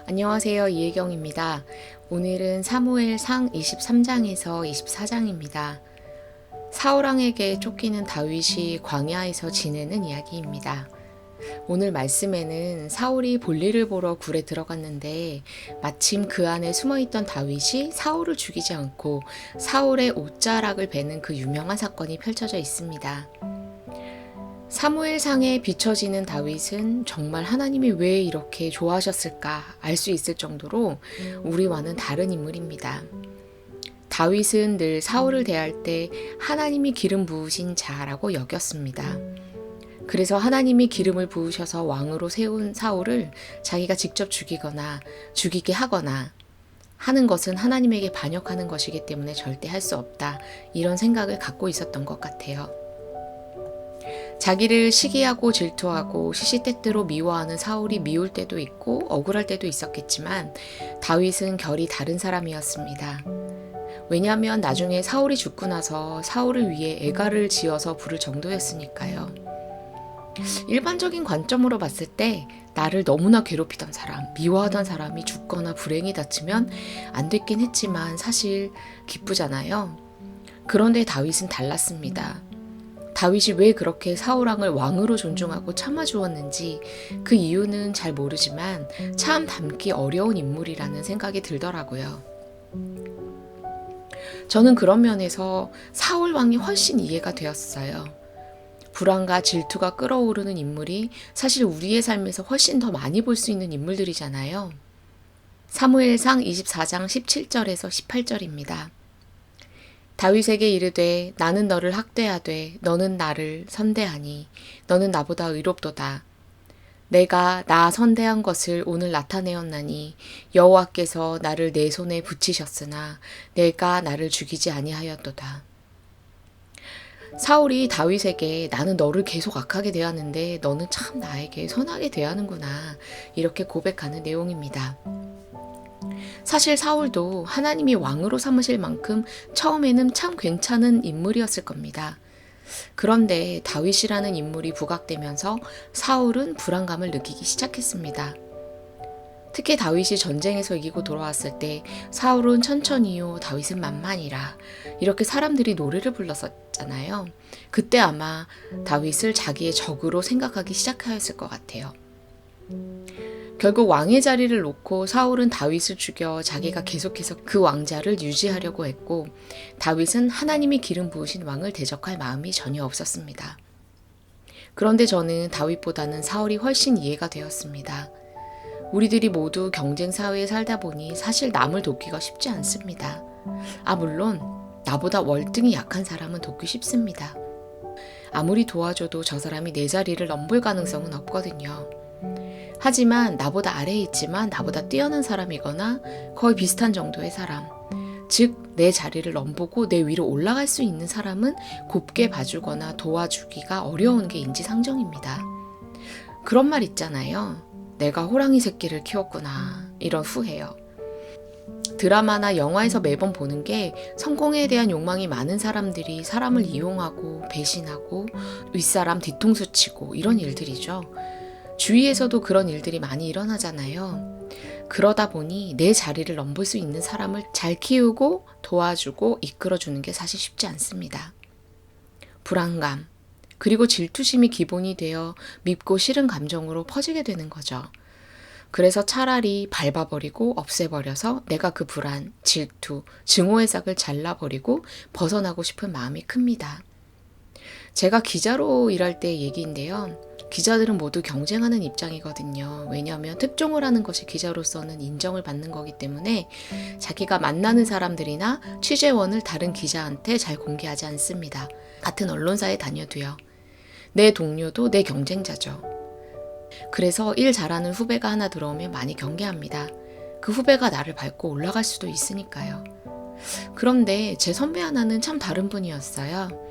안녕하세요. 이혜경입니다. 오늘은 사무엘상 23장에서 24장입니다. 사울왕에게 쫓기는 다윗이 광야에서 지내는 이야기입니다. 오늘 말씀에는 사울이 볼일을 보러 굴에 들어갔는데 마침 그 안에 숨어있던 다윗이 사울을 죽이지 않고 사울의 옷자락을 베는 그 유명한 사건이 펼쳐져 있습니다. 사무엘상에 비춰지는 다윗은 정말 하나님이 왜 이렇게 좋아하셨을까 알 수 있을 정도로 우리와는 다른 인물입니다. 다윗은 늘 사울을 대할 때 하나님이 기름 부으신 자라고 여겼습니다. 그래서 하나님이 기름을 부으셔서 왕으로 세운 사울을 자기가 직접 죽이거나 죽이게 하거나 하는 것은 하나님에게 반역하는 것이기 때문에 절대 할 수 없다. 이런 생각을 갖고 있었던 것 같아요. 자기를 시기하고 질투하고 시시때때로 미워하는 사울이 미울 때도 있고 억울할 때도 있었겠지만 다윗은 결이 다른 사람이었습니다. 왜냐하면 나중에 사울이 죽고 나서 사울을 위해 애가를 지어서 부를 정도였으니까요. 일반적인 관점으로 봤을 때 나를 너무나 괴롭히던 사람, 미워하던 사람이 죽거나 불행히 다치면 안 됐긴 했지만 사실 기쁘잖아요. 그런데 다윗은 달랐습니다. 다윗이 왜 그렇게 사울왕을 왕으로 존중하고 참아주었는지 그 이유는 잘 모르지만 참 닮기 어려운 인물이라는 생각이 들더라고요. 저는 그런 면에서 사울왕이 훨씬 이해가 되었어요. 불안과 질투가 끓어오르는 인물이 사실 우리의 삶에서 훨씬 더 많이 볼 수 있는 인물들이잖아요. 사무엘상 24장 17절에서 18절입니다. 다윗에게 이르되 나는 너를 학대하되 너는 나를 선대하니 너는 나보다 의롭도다. 내가 나 선대한 것을 오늘 나타내었나니 여호와께서 나를 내 손에 붙이셨으나 내가 나를 죽이지 아니하였도다. 사울이 다윗에게 나는 너를 계속 악하게 대하는데 너는 참 나에게 선하게 대하는구나 이렇게 고백하는 내용입니다. 사실 사울도 하나님이 왕으로 삼으실 만큼 처음에는 참 괜찮은 인물이었을 겁니다. 그런데 다윗이라는 인물이 부각되면서 사울은 불안감을 느끼기 시작했습니다. 특히 다윗이 전쟁에서 이기고 돌아왔을 때 사울은 천천히요 다윗은 만만이라 이렇게 사람들이 노래를 불렀었잖아요. 그때 아마 다윗을 자기의 적으로 생각하기 시작하였을 것 같아요. 결국 왕의 자리를 놓고 사울은 다윗을 죽여 자기가 계속해서 그 왕자를 유지하려고 했고 다윗은 하나님이 기름 부으신 왕을 대적할 마음이 전혀 없었습니다. 그런데 저는 다윗보다는 사울이 훨씬 이해가 되었습니다. 우리들이 모두 경쟁 사회에 살다 보니 사실 남을 돕기가 쉽지 않습니다. 물론 나보다 월등히 약한 사람은 돕기 쉽습니다. 아무리 도와줘도 저 사람이 내 자리를 넘볼 가능성은 없거든요. 하지만 나보다 아래에 있지만 나보다 뛰어난 사람이거나 거의 비슷한 정도의 사람, 즉 내 자리를 넘보고 내 위로 올라갈 수 있는 사람은 곱게 봐주거나 도와주기가 어려운 게 인지상정입니다. 그런 말 있잖아요. 내가 호랑이 새끼를 키웠구나. 이런 후회요. 드라마나 영화에서 매번 보는 게 성공에 대한 욕망이 많은 사람들이 사람을 이용하고 배신하고 윗사람 뒤통수 치고 이런 일들이죠. 주위에서도 그런 일들이 많이 일어나잖아요. 그러다 보니 내 자리를 넘볼 수 있는 사람을 잘 키우고 도와주고 이끌어주는 게 사실 쉽지 않습니다. 불안감, 그리고 질투심이 기본이 되어 밉고 싫은 감정으로 퍼지게 되는 거죠. 그래서 차라리 밟아버리고 없애버려서 내가 그 불안, 질투, 증오의 싹을 잘라버리고 벗어나고 싶은 마음이 큽니다. 제가 기자로 일할 때 얘기인데요. 기자들은 모두 경쟁하는 입장이거든요. 왜냐하면 특종을 하는 것이 기자로서는 인정을 받는 거기 때문에 자기가 만나는 사람들이나 취재원을 다른 기자한테 잘 공개하지 않습니다. 같은 언론사에 다녀도요. 내 동료도 내 경쟁자죠. 그래서 일 잘하는 후배가 하나 들어오면 많이 경계합니다. 그 후배가 나를 밟고 올라갈 수도 있으니까요. 그런데 제 선배 하나는 참 다른 분이었어요.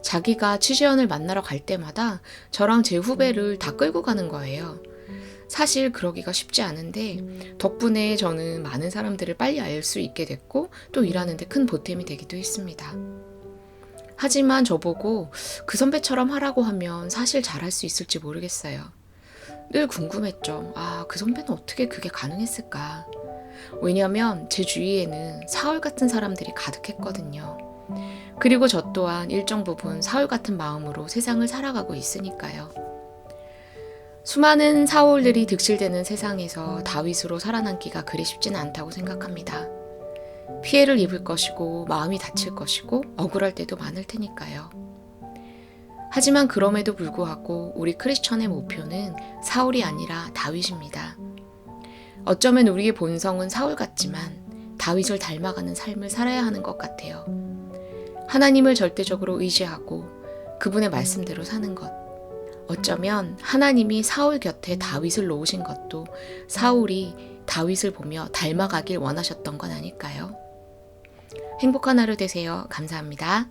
자기가 취재원을 만나러 갈 때마다 저랑 제 후배를 다 끌고 가는 거예요. 사실 그러기가 쉽지 않은데 덕분에 저는 많은 사람들을 빨리 알 수 있게 됐고 또 일하는 데 큰 보탬이 되기도 했습니다. 하지만 저보고 그 선배처럼 하라고 하면 사실 잘할 수 있을지 모르겠어요. 늘 궁금했죠. 그 선배는 어떻게 그게 가능했을까? 왜냐면 제 주위에는 사울 같은 사람들이 가득했거든요. 그리고 저 또한 일정 부분 사울 같은 마음으로 세상을 살아가고 있으니까요. 수많은 사울들이 득실되는 세상에서 다윗으로 살아남기가 그리 쉽지는 않다고 생각합니다. 피해를 입을 것이고 마음이 다칠 것이고 억울할 때도 많을 테니까요. 하지만 그럼에도 불구하고 우리 크리스천의 목표는 사울이 아니라 다윗입니다. 어쩌면 우리의 본성은 사울 같지만 다윗을 닮아가는 삶을 살아야 하는 것 같아요. 하나님을 절대적으로 의지하고 그분의 말씀대로 사는 것. 어쩌면 하나님이 사울 곁에 다윗을 놓으신 것도 사울이 다윗을 보며 닮아가길 원하셨던 건 아닐까요? 행복한 하루 되세요. 감사합니다.